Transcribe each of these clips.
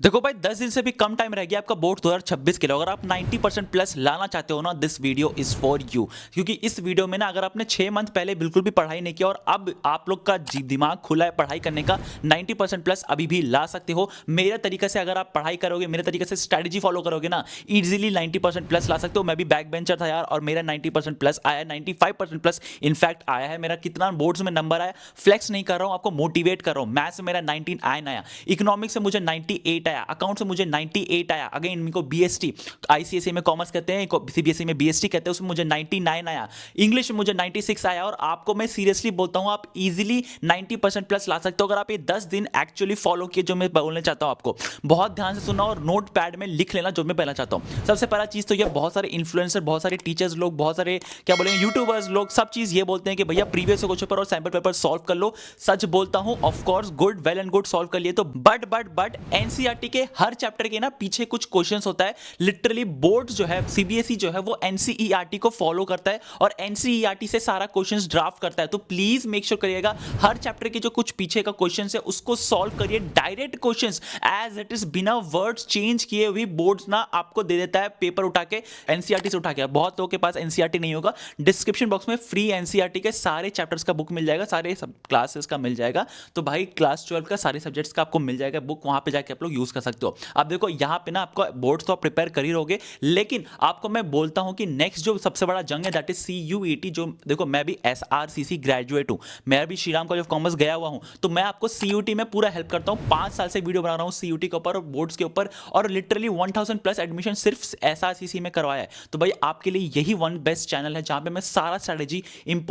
देखो भाई 10 दिन से भी कम टाइम रह गया आपका बोर्ड 2026 के लिए। अगर आप 90% प्लस लाना चाहते हो ना, this video is for you. क्योंकि इस वीडियो में ना अगर आपने 6 मंथ पहले बिल्कुल भी पढ़ाई नहीं किया और अब आप लोग का दिमाग खुला है पढ़ाई करने का, 90% प्लस अभी भी ला सकते हो। मेरे तरीके से अगर आप पढ़ाई करोगे, मेरे तरीके से स्ट्रैटेजी फॉलो करोगे ना, इजीली 90% प्लस ला सकते हो। मैं भी बैक बेंचर था यार और मेरा 90% प्लस आया, 95% प्लस इनफैक्ट आया है। मेरा कितना बोर्ड्स में नंबर आया, फ्लेक्स नहीं कर रहा हूँ, आपको मोटिवेट कर रहा हूँ। मैथ्स से मेरा 19 आया, इकोनॉमिक्स से मुझे 98 आया, अकाउंट से मुझे 98 आया। अगेन इनको बीएसटी, आईसीएसई में कॉमर्स कहते हैं, सीबीएसई में बीएसटी कहते हैं, उसमें मुझे 99 आया। इंग्लिश में मुझे 96 आया। और आपको मैं सीरियसली बोलता हूं, आप इजीली 90% प्लस ला सकते हो अगर आप ये 10 दिन एक्चुअली फॉलो किए, जो मैं बोलने चाहता हूं। आपको बहुत ध्यान से सुनना और नोट पैड में लिख लेना जो मैं पहला चाहता हूं। सबसे पहला चीज तो ये, बहुत सारे इन्फ्लुएंसर, बहुत सारे टीचर्स लोग, बहुत सारे क्या बोलेंगे यूट्यूबर्स लोग, सब चीज ये बोलते हैं कि भैया प्रीवियस क्वेश्चन पेपर और सैंपल पेपर सॉल्व कर लो। सच बोलता हूं, of course good, well and good, solve कर लिए तो, बट एनसीईआरटी के हर चैप्टर के ना पीछे कुछ क्वेश्चंस होता है। लिटरली बोर्ड जो है, सीबीएसई जो है, वो एनसीईआरटी को फॉलो करता है और एनसीईआरटी से सारा क्वेश्चंस ड्राफ्ट करता है। तो प्लीज मेक श्योर करिएगा हर चैप्टर के जो कुछ पीछे का क्वेश्चंस है उसको सॉल्व करिए। Direct questions as it is, बिना वर्ड्स चेंज किए हुए बोर्ड ना आपको दे देता है पेपर उठा के, एनसीईआरटी से उठा के। बहुत लोगों के पास एनसीईआरटी नहीं होगा, डिस्क्रिप्शन बॉक्स में फ्री एनसीईआरटी के सारे चैप्टर्स का बुक मिल जाएगा, सारे सब क्लासेस का मिल जाएगा। तो भाई क्लास 12 का सारे सब्जेक्ट्स का आपको मिल जाएगा बुक, वहां पे जाके आप लोग यूज कर सकते हो। अब देखो यहाँ पे ना आपको बोर्ड्स तो आप प्रिपेयर कर ही रहोगे, लेकिन आपको मैं बोलता हूं कि नेक्स्ट जो सबसे बड़ा जंग है दैट इज सीयूईटी। जो देखो मैं भी एसआरसीसी ग्रेजुएट हूं, मैं भी श्रीराम कॉलेज ऑफ कॉमर्स गया हुआ हूं, तो मैं आपको सीयूटी में पूरा हेल्प करता हूं। 5 साल से वीडियो बना रहा हूं सीयूटी के ऊपर और बोर्ड्स के ऊपर, और लिटरली 1000 प्लस एडमिशन सिर्फ एसआरसीसी में करवाया है। तो भाई आपके लिए यही वन बेस्ट चैनल है जहां पे मैं सारा स्ट्रेटेजी,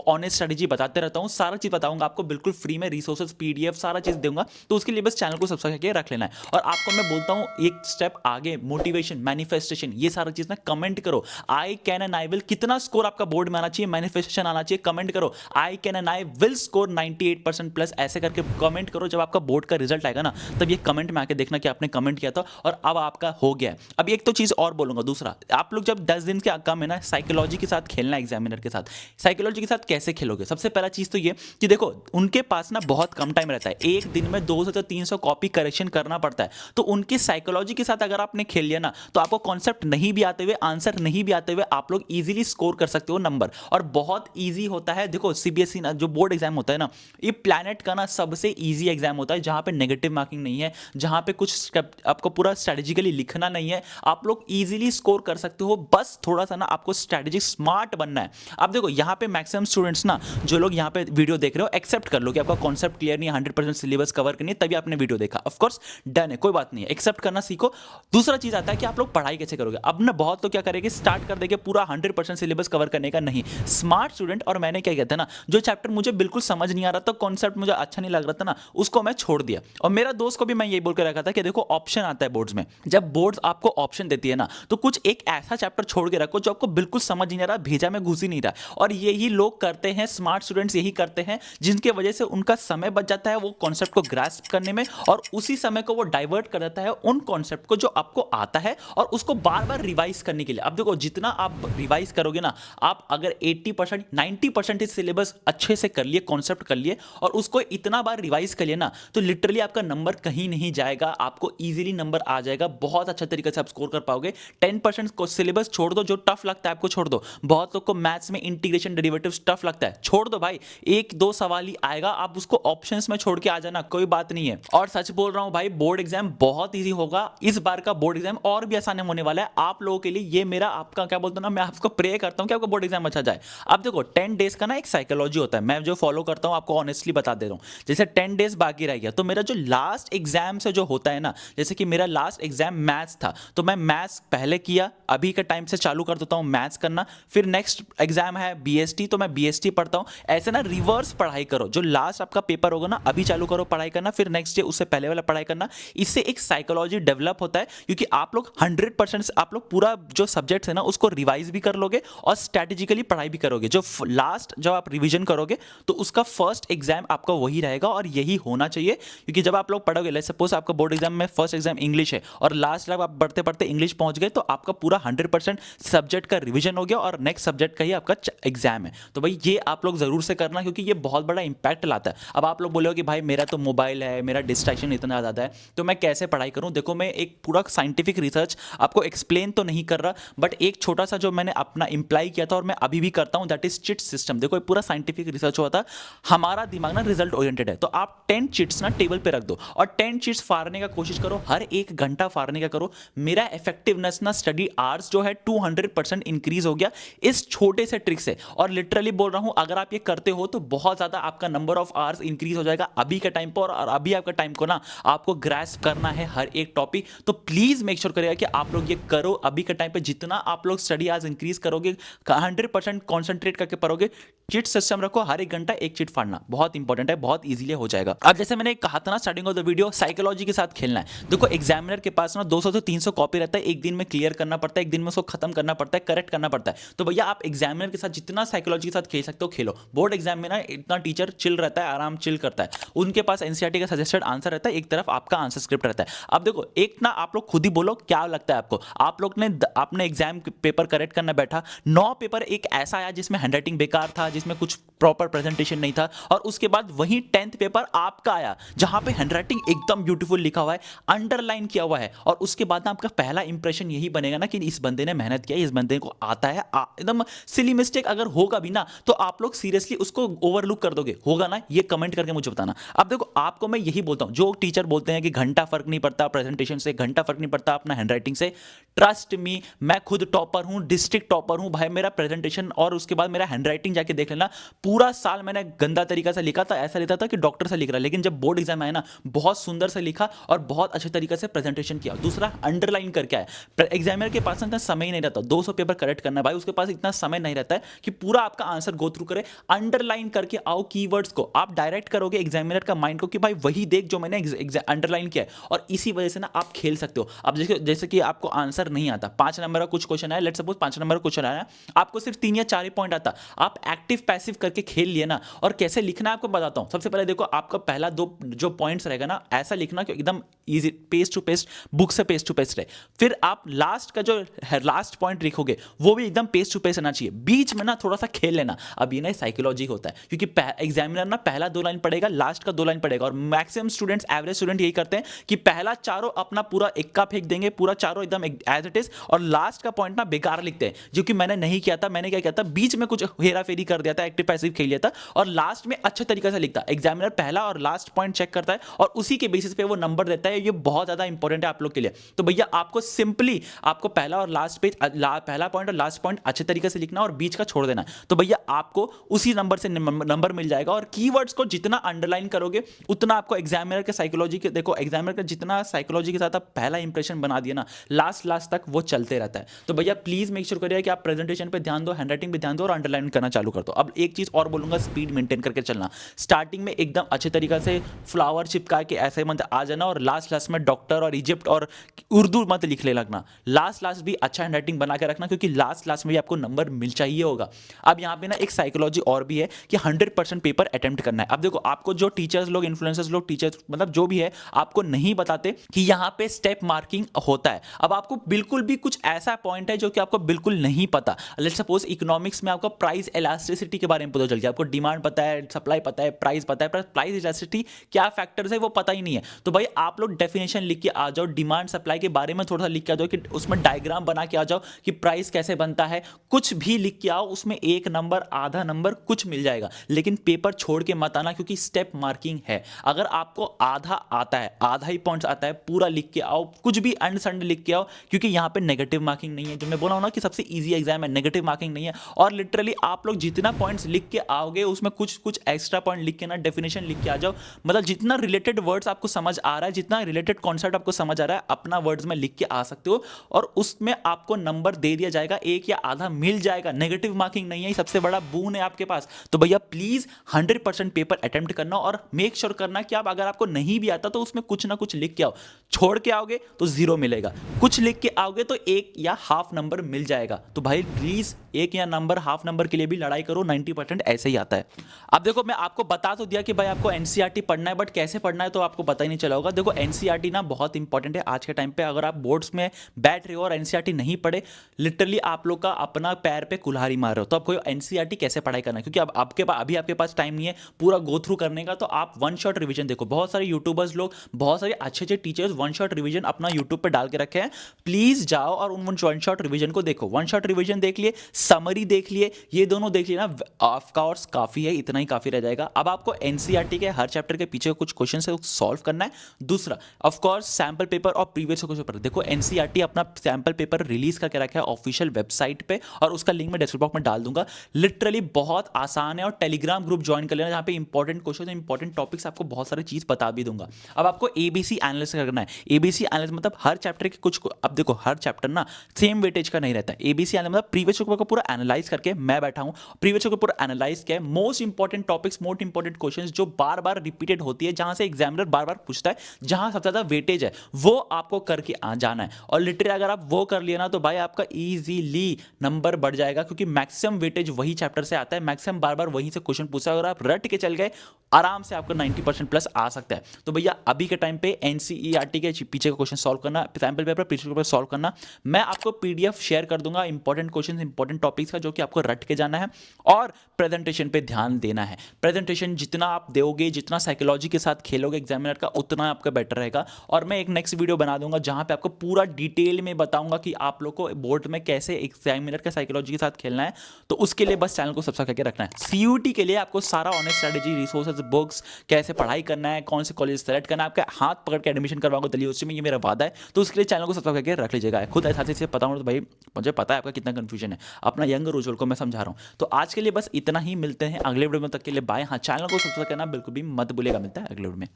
ऑनेस्ट स्ट्रेटेजी बताते रहता हूं, सारा चीज बताऊंगा आपको बिल्कुल फ्री में, रिसोर्सेज, पीडीएफ, सारा चीज दूंगा। तो उसके लिए बस चैनल को सब्सक्राइब करके रख लेना है। और आपको मैं बोलता हूं एक स्टेप आगे, मोटिवेशन, मैनिफेस्टेशन, ये सारा चीज ना कमेंट करो। I can and I will, कितना स्कोर आपका बोर्ड में आना चाहिए, मैनिफेस्टेशन आना चाहिए, कमेंट करो। I can and I will score 98% plus, ऐसे करके कमेंट करो। जब आपका बोर्ड का रिजल्ट आएगा ना, तब ये कमेंट में आके देखना कि आपने कमेंट किया था और अब आपका हो गया। अब एक तो चीज और बोलूंगा, दूसरा, आप लोग जब 10 दिन के कम है ना, साइकोलॉजी के साथ खेलना, एग्जामिनर के साथ। साइकोलॉजी के साथ कैसे खेलोगे? सबसे पहला चीज तो ये कि देखो उनके पास ना बहुत कम टाइम रहता है, एक दिन में 200 से 300 कॉपी करेक्शन करना पड़ता है। तो उनकी साइकोलॉजी के साथ अगर आपने खेल लिया ना, तो आपको कॉन्सेप्ट नहीं भी आते हुए, आंसर नहीं भी आते हुए, आप लोग इजीली स्कोर कर सकते हो नंबर। और बहुत इजी होता है। देखो सीबीएसई ना जो बोर्ड एग्जाम होता है ना, ये प्लैनेट का ना सबसे इजी एग्जाम होता है, जहां पे नेगेटिव मार्किंग नहीं है, जहां पे कुछ आपको पूरा स्ट्रेटेजिकली लिखना नहीं है, आप लोग इजीली स्कोर कर सकते हो। बस थोड़ा सा ना आपको स्ट्रेटेजिक स्मार्ट बनना है। अब देखो यहाँ पे मैक्सिमम स्टूडेंट्स ना, जो लोग यहाँ पे वीडियो देख रहे हो, एक्सेप्ट कर लो कि आपका कॉन्सेप्ट क्लियर नहीं है, 100% सिलेबस कवर करनी है, तभी आपने वीडियो देखा। ऑफकोर्स डन है, कोई बात नहीं है, एक्सेप्ट करना सीखो। दूसरा चीज आता है कि आप लोग पढ़ाई कैसे करोगे। अब ना बहुत तो क्या करेंगे, स्टार्ट कर देंगे पूरा 100% सिलेबस कवर करने का। नहीं, स्मार्ट स्टूडेंट, और मैंने क्या किया था ना, जो चैप्टर मुझे बिल्कुल समझ नहीं आ रहा था, कॉन्सेप्ट मुझे अच्छा नहीं लग रहा था ना, उसको मैं छोड़ दिया। और मेरा दोस्त को भी मैं ये बोल के रखा था कि देखो ऑप्शन आता है बोर्ड्स में, जब बोर्ड्स आपको ऑप्शन देती है ना, तो कुछ एक ऐसा चैप्टर छोड़ के रखो जो आपको बिल्कुल समझ नहीं आ रहा, भेजा में घुस ही नहीं रहा। और यही लोग करते हैं, स्मार्ट स्टूडेंट्स यही करते हैं, जिनकी वजह से उनका समय बच जाता है वो कॉन्सेप्ट को ग्रास्प करने में, और उसी समय को वो डाइवर्ट कर देता है उन कॉन्सेप्ट को जो आपको आता है, और उसको बार बार रिवाइज करने के लिए। अब देखो जितना आप रिवाइज करोगे ना, आप अगर 80% 90% सिलेबस अच्छे से कर लिए, कॉन्सेप्ट कर लिए, और उसको इतना बार रिवाइज कर लिए ना, तो लिटरली आपका नंबर कहीं नहीं जाएगा, आपको इजीली नंबर आ जाएगा, बहुत अच्छा तरीके से आप स्कोर कर पाओगे। 10% को सिलेबस छोड़ दो, जो टफ लगता है आपको छोड़ दो। बहुत लोग को मैथ्स में इंटीग्रेशन, डेरिवेटिव्स टफ लगता है, छोड़ दो भाई, एक दो सवाल ही आएगा, आप उसको ऑप्शंस में छोड़ के आ जाना, कोई बात नहीं है। और सच बोल रहा हूं भाई, बोर्ड एग्जाम बहुत इजी होगा। इस बार का बोर्ड एग्जाम और भी आसान होने वाला है आप लोगों के लिए। ये मेरा आपका क्या बोलता हूं ना, मैं आपको प्रे करता हूं कि आपका बोर्ड एग्जाम अच्छा जाए। अब देखो 10 डेज का ना एक साइकोलॉजी होता है, मैं जो फॉलो करता हूं आपको ऑनेस्टली बता दे रहा हूं। जैसे 10 डेज बाकी रह गया, तो मेरा जो लास्ट एग्जाम से जो होता है ना, जैसे कि मेरा लास्ट एग्जाम मैथ्स था, तो मैं मैथ्स पहले किया, अभी के टाइम से चालू कर देता हूं मैथ्स करना। फिर नेक्स्ट एग्जाम है बीएसटी, तो मैं बीएसटी पढ़ता हूं। ऐसे ना रिवर्स पढ़ाई करो, जो लास्ट आपका पेपर होगा ना, अभी चालू करो पढ़ाई करना, फिर नेक्स्ट डे उससे पहले वाला पढ़ाई करना। इससे एक साइकोलॉजी डेवलप होता है, क्योंकि आप लोग 100% आप लोग पूरा जो सब्जेक्ट है ना उसको रिवाइज भी कर लोगे और स्ट्रेटेजिकली पढ़ाई भी करोगे। जो लास्ट जब आप रिवीजन करोगे, तो उसका फर्स्ट एग्जाम आपका वही रहेगा, और यही होना चाहिए। क्योंकि जब आप लोग पढ़ोगे, लेट्स सपोज आपका बोर्ड एग्जाम में फर्स्ट एग्जाम इंग्लिश है, और लास्ट जब आप पढ़ते पढ़ते इंग्लिश पहुंच गए, तो आपका पूरा 100% सब्जेक्ट का रिवीजन हो गया, और नेक्स्ट सब्जेक्ट का ही आपका एग्जाम है। तो भाई ये आप लोग जरूर से करना, क्योंकि ये बहुत बड़ा इंपैक्ट लाता है। अब आप लोग बोलोगे कि भाई मेरा तो मोबाइल है, मेरा डिस्ट्रैक्शन इतना ज़्यादा है, तो मैं कैसे कैसे पढ़ाई करूं। देखो मैं एक पूरा साइंटिफिक रिसर्च आपको एक्सप्लेन तो नहीं कर रहा, बट एक छोटा सा जो मैंने अपना इम्प्लाई किया था और मैं अभी भी करता हूं, दैट इज चिट सिस्टम। देखो पूरा साइंटिफिक रिसर्च हुआ था, हमारा दिमाग ना रिजल्ट ओरिएंटेड है, तो आप 10 चिट्स ना टेबल पे रख दो और 10 चिट्स फाड़ने का कोशिश करो, हर एक घंटा फाड़ने का करो। मेरा इफेक्टिवनेस ना स्टडी आवर्स जो है 200% इंक्रीज हो गया इस छोटे से ट्रिक से। और लिटरली बोल रहा हूं, अगर आप ये करते हो तो बहुत ज्यादा आपका नंबर ऑफ आवर्स इंक्रीज हो जाएगा अभी के टाइम पर। और अभी आपका टाइम को ना आपको ग्रैस्प करना है हर एक टॉपिक, तो प्लीज मेक श्योर करिएगा कि आप लोग ये करो अभी के टाइम पे। जितना आप लोग स्टडी आवर्स इंक्रीज करोगे, 100% कॉन्सेंट्रेट करके पढ़ोगे, चिट सिस्टम रखो, हर एक घंटा एक चिट फाड़ना बहुत इंपॉर्टेंट है, बहुत इजीली हो जाएगा। अब जैसे मैंने कहा था ना starting of the video, psychology के साथ खेलना है। देखो एग्जामिनर के पास ना 200 से 300 कॉपी रहता है, एक दिन में क्लियर करना पड़ता है, एक दिन में उसको खत्म करना पड़ता है, करेक्ट करना पड़ता है। तो भैया आप एग्जामिनर के साथ जितना साइकोलॉजी के साथ खेल सकते हो खेलो। बोर्ड एग्जाम में ना इतना टीचर चिल रहता है, आराम चिल करता है, उनके पास एनसीईआरटी का सजेस्टेड आंसर रहता है, एक तरफ आपका आंसर स्क्रिप्ट रहता है। अब देखो एक ना आप लोग खुद ही बोलो क्या लगता है आपको, आप लोग ने अपने एग्जाम पेपर करेक्ट करना बैठा, 9 पेपर एक ऐसा आया जिसमें हैंडराइटिंग बेकार था, जिसमें कुछ प्रॉपर प्रेजेंटेशन नहीं था, और उसके बाद वही 10th पेपर आपका आया जहां पे हैंडराइटिंग एकदम ब्यूटीफुल लिखा हुआ है, अंडरलाइन किया हुआ है, और उसके बाद ना आपका पहला इंप्रेशन यही बनेगा ना कि इस बंदे ने मेहनत किया, इस बंदे को आता है। एकदम सिली मिस्टेक अगर होगा भी ना तो आप लोग सीरियसली उसको ओवरलुक कर दोगे, होगा ना, ये कमेंट करके मुझे बताना। अब देखो आपको मैं यही बोलता हूं, जो टीचर बोलते हैं कि घंटा फर्क नहीं पड़ता प्रेजेंटेशन से, घंटा फर्क नहीं पड़ता अपना हैंडराइटिंग से, ट्रस्ट मी, मैं खुद टॉपर हूं, डिस्ट्रिक्ट टॉपर हूं भाई। मेरा प्रेजेंटेशन और उसके बाद मेरा हैंडराइटिंग जाके देख लेना, पूरा साल मैंने गंदा तरीका से लिखा था, ऐसा लिखा था कि डॉक्टर से लिख रहा, लेकिन जब बोर्ड एग्जाम आया ना बहुत सुंदर से लिखा और बहुत अच्छे तरीके से प्रेजेंटेशन किया। दूसरा अंडरलाइन करके आया, एग्जामिनर के पास इतना समय ही नहीं रहता 200 पेपर करेक्ट करना भाई, उसके पास इतना समय नहीं रहता है कि पूरा आपका आंसर गो थ्रू करे। अंडरलाइन करके आओ, कीवर्ड्स को आप डायरेक्ट करोगे एग्जामिनर का माइंड को कि भाई वही देख जो मैंने अंडरलाइन किया है, और इसी वजह से ना आप खेल सकते हो। अब जैसे कि आपको आंसर नहीं आता, 5 नंबर का कुछ क्वेश्चन आया, लेट्स सपोज 5 नंबर का क्वेश्चन आया, आपको सिर्फ 3 या 4 ही पॉइंट आता, आप एक्टिव पैसिव करके खेल लिए ना। और कैसे लिखना है आपको बताता हूं। सबसे पहले देखो आपका पहला 2 जो पॉइंट्स रहेगा ना, ऐसा लिखना कि एकदम easy, page to page, book से पेज टू पेज रहे। फिर आप लास्ट का जो लास्ट पॉइंट लिखोगे वो भी एकदम पेज टू पेज रहना चाहिए, बीच में ना थोड़ा सा खेल लेना। अब ये ना साइकोलॉजी होता है, क्योंकि एग्जामिनर ना पहला 2 लाइन पढ़ेगा, लास्ट का 2 लाइन पढ़ेगा, और मैक्सिमम स्टूडेंट्स, एवरेज स्टूडेंट यही करते हैं कि पहला चारों अपना पूरा इक्का फेंक देंगे, पूरा चारों एकदम एज इट इज, और लास्ट का पॉइंट ना बेकार लिखते हैं, जो कि मैंने नहीं किया था। मैंने क्या किया था, बीच में कुछ हेरा फेरी कर दिया था, एक्टिव पैसिव खेल लिया था, और लास्ट में अच्छे तरीके से लिखता। एग्जामिनर पहला और लास्ट पॉइंट चेक करता है और उसी के बेसिस पे वो नंबर देता है। ये बहुत ज्यादा इंपॉर्टेंट है आप लोग के लिए। तो भैया आपको सिंपली आपको पहला और लास्ट पेज, पहला पॉइंट और लास्ट पॉइंट अच्छे तरीके से लिखना और बीच का छोड़ देना। तो भैया आपको उसी नंबर से नंबर मिल जाएगा। और कीवर्ड्स को जितना अंडरलाइन करोगे उतना आपको एग्जामिनर के साइकोलॉजी के, देखो एग्जामिनर का जितना साइकोलॉजी के साथ आप पहला इंप्रेशन बना दिया ना, लास्ट तक वो चलते रहता है। तो भैया प्लीज मेक श्योर करिए कि आप प्रेजेंटेशन पे ध्यान दो, हैंडराइटिंग पे ध्यान दो, और अंडरलाइन करना चालू कर दो। अब एक चीज और बोलूंगा, स्पीड मेंटेन करके चलना। स्टार्टिंग में एकदम अच्छे तरीके से फ्लावर चिपका के ऐसे मत आ जाना, और लास्ट में डॉक्टर और इजिप्ट और उर्दू मत लिखने लगना। लास्ट भी अच्छा हैंडराइटिंग बना के रखना, क्योंकि लास्ट में भी आपको नंबर मिल चाहिए होगा। अब यहाँ पे ना एक साइकोलॉजी और भी है कि 100% पेपर अटेम्प्ट करना है। अब देखो आपको जो टीचर्स लोग, इन्फ्लुएंसर्स लोग, टीचर्स मतलब जो भी है, आपको नहीं बताते कि यहाँ पे स्टेप मार्किंग होता है। अब आपको बिल्कुल भी कुछ ऐसा पॉइंट है जो कि आपको बिल्कुल नहीं पता, लेट्स सपोज इकोनॉमिक्स में आपको प्राइस इलास्टिसिटी के बारे में पता चल गया, आपको डिमांड पता है, सप्लाई पता है, प्राइस पता है, पर प्राइस इलास्टिसिटी क्या फैक्टर्स है वो पता ही नहीं है। तो भाई आप लोग डेफिनेशन लिख के आ जाओ, डिमांड सप्लाई के बारे में थोड़ा सा लिख के आ जाओ, कि उसमें डायग्राम बना के आ जाओ कि प्राइस कैसे बनता है, कुछ भी लिख के आओ, उसमें 1 नंबर, आधा नंबर कुछ मिल जाएगा। लेकिन पेपर छोड़ के मत आना, क्योंकि स्टेप मार्किंग है। अगर आपको आधा आता है, आधा ही पॉइंट्स आता है, पूरा लिख के आओ, कुछ भी अंड संड लिख के आओ, क्योंकि यहाँ पे नेगेटिव मार्किंग नहीं है। जो मैं बोला हूं ना कि सबसे इजी एग्जाम है, नेगेटिव मार्किंग नहीं है। और लिटरली आप लोग जितना पॉइंट्स लिख के आओगे उसमें कुछ एक्स्ट्रा पॉइंट लिख के ना, डेफिनेशन लिख के आ जाओ। मतलब जितना रिलेटेड वर्ड्स आपको समझ आ रहा है, जितना रिलेटेड कॉन्सेप्ट आपको समझ आ रहा है, अपना वर्ड्स में लिख के आ सकते हो, और उसमें आपको नंबर दे दिया जाएगा, 1 या आधा मिल जाएगा। नेगेटिव मार्किंग नहीं है, सबसे बड़ा बून है आपके पास। तो भैया प्लीज 100% पेपर अटेम्प्ट करना, और मेक श्योर करना कि आप, अगर आपको नहीं भी आता तो उसमें कुछ ना कुछ लिख के आओ। छोड़ के आओगे तो 0 मिलेगा, कुछ लिख के आओगे तो 1 या हाफ नंबर मिल जाएगा। तो भाई प्लीज एक या नंबर हाफ नंबर के लिए भी लड़ाई करो 90% ऐसे ही आता है। अब देखो मैं आपको बता तो दिया कि भाई आपको एनसीईआरटी पढ़ना है, बट कैसे पढ़ना है तो आपको पता ही नहीं चला होगा। देखो एनसीईआरटी ना बहुत इंपॉर्टेंट है आज के टाइम पे। अगर आप बोर्ड्स में बैठ रहे हो और एनसीईआरटी नहीं पढ़े, लिटरली आप लोग का अपना पैर पे कुल्हाड़ी मार रहे हो। तो अब कोई एनसीईआरटी कैसे पढ़ाई करना है, क्योंकि अब आपके पास अभी आपके पास टाइम नहीं है पूरा गो थ्रू करने का। तो आप वन शॉट रिवीजन देखो, बहुत सारे यूट्यूबर्स लोग, बहुत सारे अच्छे अच्छे टीचर्स वन शॉट रिवीजन अपना यूट्यूब पे डाल के रखे हैं। प्लीज जाओ और उन वन शॉट रिवीजन को देखो। वन शॉट रिवीजन देख लिए, समरी देख लिए, ये दोनों देख लिए ना, ऑफ कोर्स काफी है, इतना ही काफी रह जाएगा। अब आपको एनसीईआरटी के हर चैप्टर के पीछे कुछ क्वेश्चन है सॉल्व करना है। दूसरा ऑफ कोर्स सैंपल पेपर और प्रीवियस क्वेश्चन पेपर। देखो एनसीईआरटी अपना सैंपल पेपर रिलीज करके रखा है ऑफिशियल वेबसाइट पे, और उसका लिंक मैं डिस्क्रिप्शन बॉक्स में डाल दूंगा। लिटरली बहुत आसान है, और टेलीग्राम ग्रुप ज्वाइन कर लेना जहां पे इंपॉर्टेंट क्वेश्चन, इंपॉर्टेंट टॉपिक्स आपको बहुत सारी चीज बता भी दूंगा। अब आपको एबीसी एनालिसिस करना है। एबीसी एनालिसिस मतलब हर चैप्टर के कुछ, अब देखो हर चैप्टर ना सेम वेटेज का नहीं रहता। एबीसी एनालिसिस मतलब प्रीवियस पेपर को पूरा एनालाइज करके मैं बैठा हूं, प्रीवियस पेपर पूरा एनालाइज किया है, most important topics, most important questions जो बार बार रिपीटेड होती है, जहां से एग्जामिनर बार बार पूछता है, जहां सबसे ज्यादा वेटेज है वो आपको करके जाना है। और लिटरली अगर आप वो कर लिया ना तो भाई आपका इजीली नंबर बढ़ जाएगा, क्योंकि मैक्सिमम वेटेज वही चैप्टर से आता है, मैक्सिमम बार बार वहीं से क्वेश्चन पूछा है। अगर आप रट के चल गए आराम से आपका 90% प्लस आ सकता है। तो भैया अभी के टाइम पे एनसीईआरटी के पीछे का क्वेश्चन सॉल्व करना, सैंपल पेपर पीछे पेपर सॉल्व करना। मैं आपको पीडीएफ शेयर कर दूंगा इंपॉर्टेंट क्वेश्चन, इंपॉर्टेंट टॉपिक्स का, जो कि आपको रट के जाना है। और प्रेजेंटेशन पे ध्यान देना है। प्रेजेंटेशन जितना आप दोगे, जितना साइकोलॉजी के साथ खेलोगे एग्जामिनर का, उतना आपका बेटर रहेगा। और मैं एक नेक्स्ट वीडियो बना दूंगा जहां पे आपको पूरा डिटेल में बताऊंगा कि आप लोग को बोर्ड में कैसे एग्जामिनर का साइकोलॉजी के साथ खेलना है। तो उसके लिए बस चैनल को सब्सक्राइब करके रखना है। सीयूटी के लिए आपको सारा ऑनेस्ट स्ट्रेटेजी, रिसोर्सेज, बुक्स, कैसे पढ़ाई करना है, कौन से कॉलेज सेलेक्ट करना है, आपके हाथ पकड़ के एडमिशन करवाऊंगा दिल्ली यूनिवर्सिटी में, ये मेरा वादा है। तो उसके लिए चैनल को सब्सक्राइब करके रख लीजिएगा। खुद ऐसा से पता हो तो भाई मुझे पता है आपका कितना कंफ्यूजन है, अपना यंग उज्जवल को मैं समझा रहा हूं। तो आज के लिए बस इतना ही, मिलते हैं अगले वीडियो में, तक के लिए बाय। हाँ, चैनल को सब्सक्राइब करना बिल्कुल भी मत भूलिएगा। मिलता है अगले वीडियो में।